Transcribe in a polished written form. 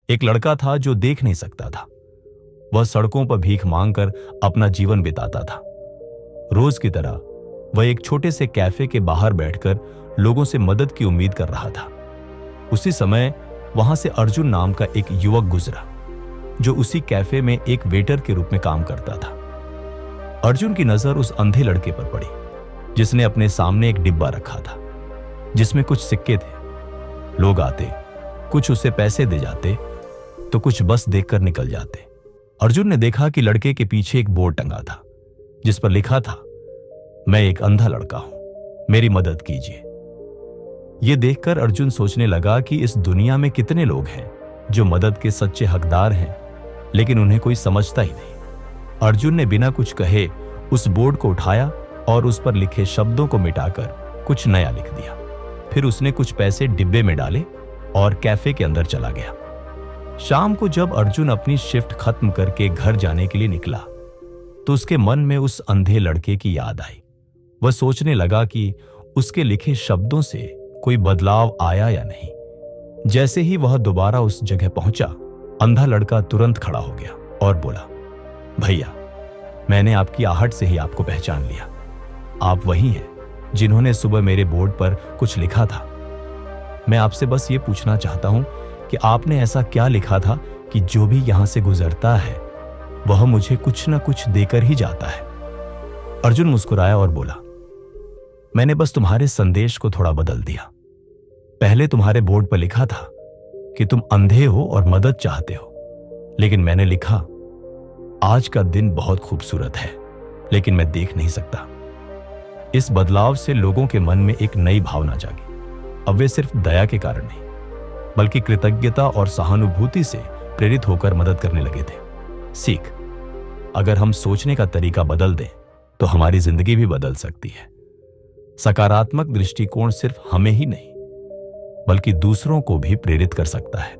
एक लड़का था जो देख नहीं सकता था। वह सड़कों पर भीख मांगकर अपना जीवन बिताता था। रोज की तरह वह एक छोटे से कैफे के बाहर बैठकर लोगों से मदद की उम्मीद कर रहा था। उसी समय वहां से अर्जुन नाम का एक युवक गुजरा, जो उसी कैफे में एक वेटर के रूप में काम करता था। अर्जुन की नजर उस अंधे लड़के पर पड़ी, जिसने अपने सामने एक डिब्बा रखा था जिसमें कुछ सिक्के थे। लोग आते, कुछ उसे पैसे दे जाते तो कुछ बस देखकर निकल जाते। अर्जुन ने देखा कि लड़के के पीछे एक बोर्ड टंगा था जिस पर लिखा था, मैं एक अंधा लड़का हूं, मेरी मदद कीजिए। यह देखकर अर्जुन सोचने लगा कि इस दुनिया में कितने लोग हैं जो मदद के सच्चे हकदार हैं, लेकिन उन्हें कोई समझता ही नहीं। अर्जुन ने बिना कुछ कहे उस बोर्ड को उठाया और उस पर लिखे शब्दों को मिटाकर कुछ नया लिख दिया। फिर उसने कुछ पैसे डिब्बे में डाले और कैफे के अंदर चला गया। शाम को जब अर्जुन अपनी शिफ्ट खत्म करके घर जाने के लिए निकला तो उसके मन में उस अंधे लड़के की याद आई। वह सोचने लगा कि उसके लिखे शब्दों से कोई बदलाव आया या नहीं। जैसे ही वह दोबारा उस जगह पहुंचा, अंधा लड़का तुरंत खड़ा हो गया और बोला, भैया, मैंने आपकी आहट से ही आपको पहचान लिया। आप वही हैं जिन्होंने सुबह मेरे बोर्ड पर कुछ लिखा था। मैं आपसे बस ये पूछना चाहता हूं कि आपने ऐसा क्या लिखा था कि जो भी यहां से गुजरता है वह मुझे कुछ न कुछ देकर ही जाता है। अर्जुन मुस्कुराया और बोला, मैंने बस तुम्हारे संदेश को थोड़ा बदल दिया। पहले तुम्हारे बोर्ड पर लिखा था कि तुम अंधे हो और मदद चाहते हो, लेकिन मैंने लिखा, आज का दिन बहुत खूबसूरत है लेकिन मैं देख नहीं सकता। इस बदलाव से लोगों के मन में एक नई भावना जागी। अब वे सिर्फ दया के कारण नहीं, बल्कि कृतज्ञता और सहानुभूति से प्रेरित होकर मदद करने लगे थे। सीख, अगर हम सोचने का तरीका बदल दें तो हमारी जिंदगी भी बदल सकती है। सकारात्मक दृष्टिकोण सिर्फ हमें ही नहीं बल्कि दूसरों को भी प्रेरित कर सकता है।